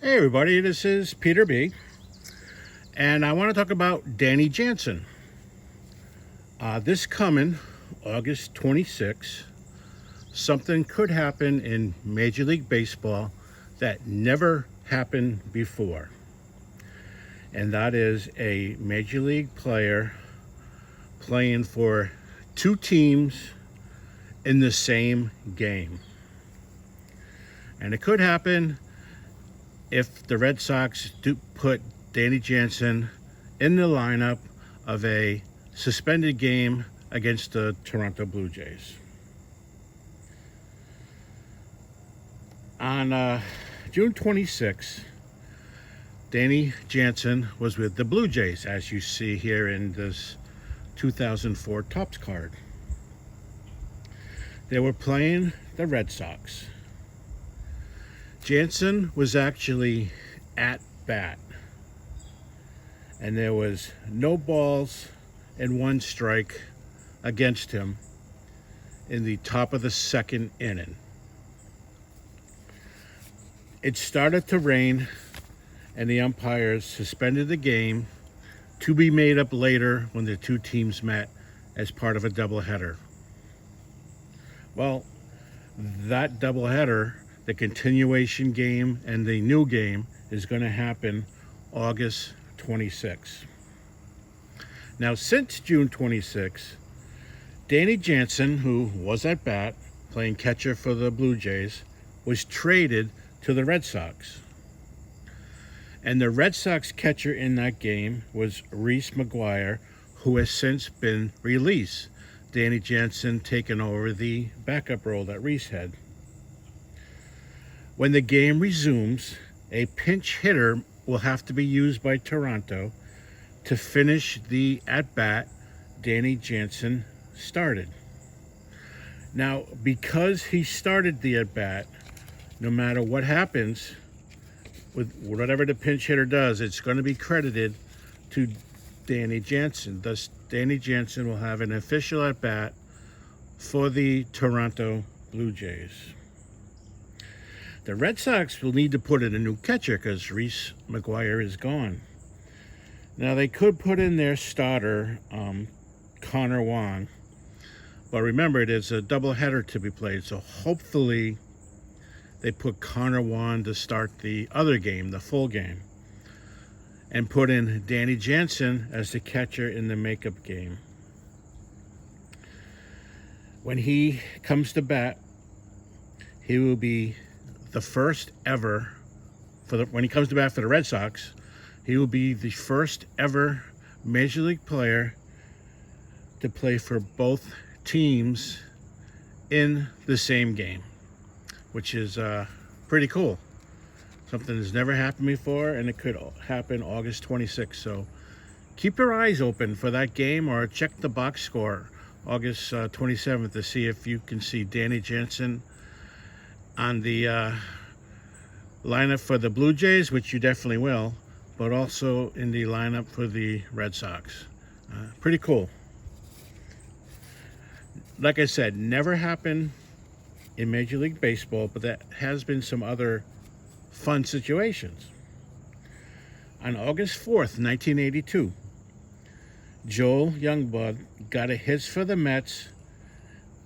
Hey everybody, this is Peter B. And I want to talk about Danny Jansen. This coming August 26th, something could happen in Major League Baseball that never happened before. And that is a Major League player playing for two teams in the same game. And it could happen if the Red Sox do put Danny Jansen in the lineup of a suspended game against the Toronto Blue Jays. On June 26th, Danny Jansen was with the Blue Jays, as you see here in this 2004 Topps card. They were playing the Red Sox. Jansen was actually at bat, and there was no balls and one strike against him in the top of the second inning. It started to rain, and the umpires suspended the game to be made up later when the two teams met as part of a doubleheader. Well, that doubleheader, the continuation game and the new game, is going to happen August 26th. Now, since June 26th, Danny Jansen, who was at bat playing catcher for the Blue Jays, was traded to the Red Sox. And the Red Sox catcher in that game was Reese McGuire, who has since been released. Danny Jansen taking over the backup role that Reese had. When the game resumes, a pinch hitter will have to be used by Toronto to finish the at-bat Danny Jansen started. Now, because he started the at-bat, no matter what happens with whatever the pinch hitter does, it's going to be credited to Danny Jansen. Thus, Danny Jansen will have an official at-bat for the Toronto Blue Jays. The Red Sox will need to put in a new catcher because Reese McGuire is gone. Now, they could put in their starter, Connor Wong. But remember, there's a doubleheader to be played, so hopefully they put Connor Wong to start the other game, the full game, and put in Danny Jansen as the catcher in the makeup game. When he comes to bat, he will be the first ever when he comes to bat for the Red Sox, he will be the first ever Major League player to play for both teams in the same game, which is pretty cool. Something that's never happened before, and it could happen August 26th. So keep your eyes open for that game, or check the box score August 27th to see if you can see Danny Jansen on the lineup for the Blue Jays, which you definitely will, but also in the lineup for the Red Sox. Pretty cool. Like I said, never happened in Major League Baseball, but that has been some other fun situations. On August 4th, 1982, Joel Youngblood got a hit for the Mets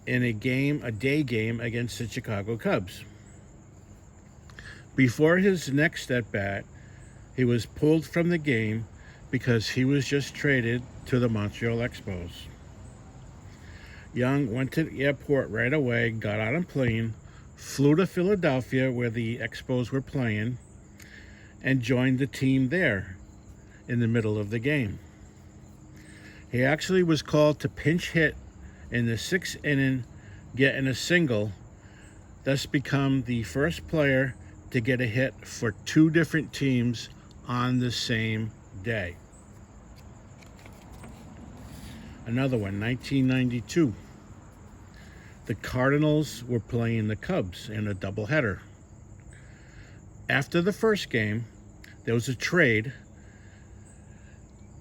in a day game against the Chicago Cubs. Before his next at-bat, he was pulled from the game because he was just traded to the Montreal Expos. Young went to the airport right away, got on a plane, flew to Philadelphia where the Expos were playing, and joined the team there in the middle of the game. He actually was called to pinch hit in the sixth inning, getting a single, thus become the first player to get a hit for two different teams on the same day. Another one, 1992. The Cardinals were playing the Cubs in a doubleheader. After the first game, there was a trade.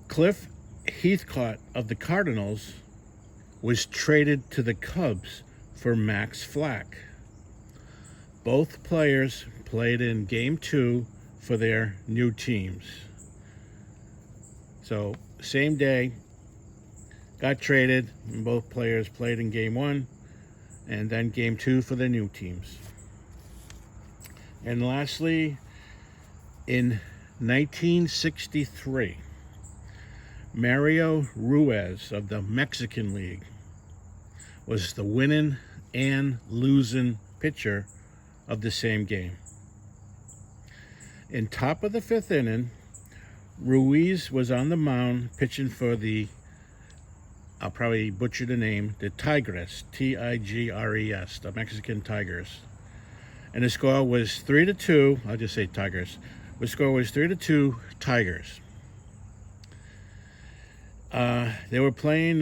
Cliff Heathcott of the Cardinals was traded to the Cubs for Max Flack. Both players played in Game 2 for their new teams. So same day, got traded, and both players played in game 1 and then game 2 for their new teams. And lastly, in 1963, Mario Ruiz of the Mexican League was the winning and losing pitcher of the same game. In top of the 5th inning, Ruiz was on the mound pitching for the, I'll probably butcher the name, the Tigres, Tigres, the Mexican Tigers. And the score was 3-2. I'll just say Tigers. The score was 3-2 Tigers. They were playing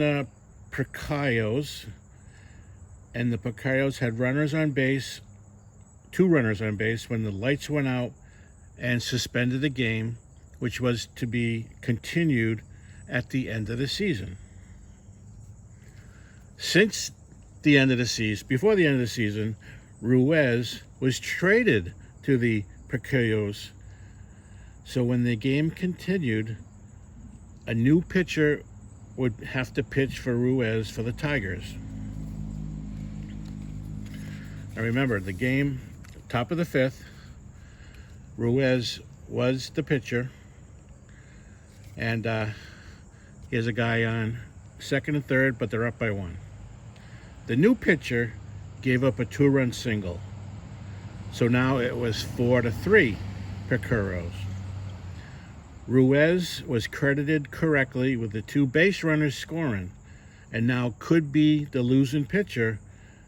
Picayos, and the Picayos had runners on base, 2 runners on base, when the lights went out and suspended the game, which was to be continued at the end of the season. Since the end of the season, before the end of the season, Ruiz was traded to the Picayos. So when the game continued, a new pitcher would have to pitch for Ruiz for the Tigers. Now remember, the game, top of the 5th, Ruiz was the pitcher, and here's a guy on 2nd and 3rd, but they're up by 1. The new pitcher gave up a 2-run single, so now it was 4-3 Picaros. Ruiz was credited correctly with the 2 base runners scoring, and now could be the losing pitcher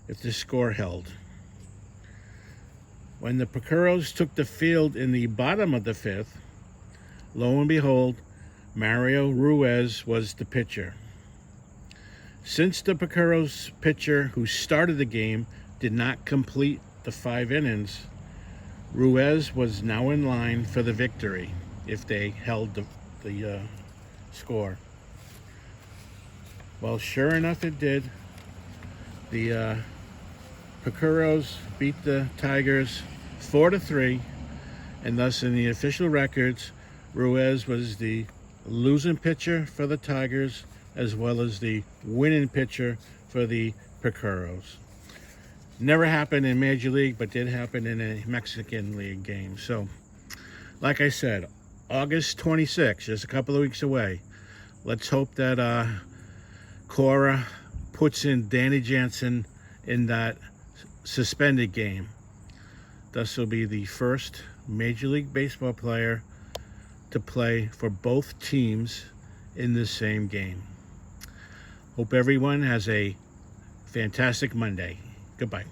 if the score held. When the Picaros took the field in the bottom of the 5th, lo and behold, Mario Ruiz was the pitcher. Since the Picaros pitcher who started the game did not complete the 5 innings, Ruiz was now in line for the victory if they held the score. Well, sure enough, it did. The Picaros beat the Tigers 4-3, and thus in the official records, Ruiz was the losing pitcher for the Tigers as well as the winning pitcher for the Picaros. Never happened in Major League, but did happen in a Mexican League game. So, like I said, August 26th, just a couple of weeks away. Let's hope that Cora puts in Danny Jansen in that suspended game. Thus will be the first Major League Baseball player to play for both teams in the same game. Hope everyone has a fantastic Monday. Goodbye.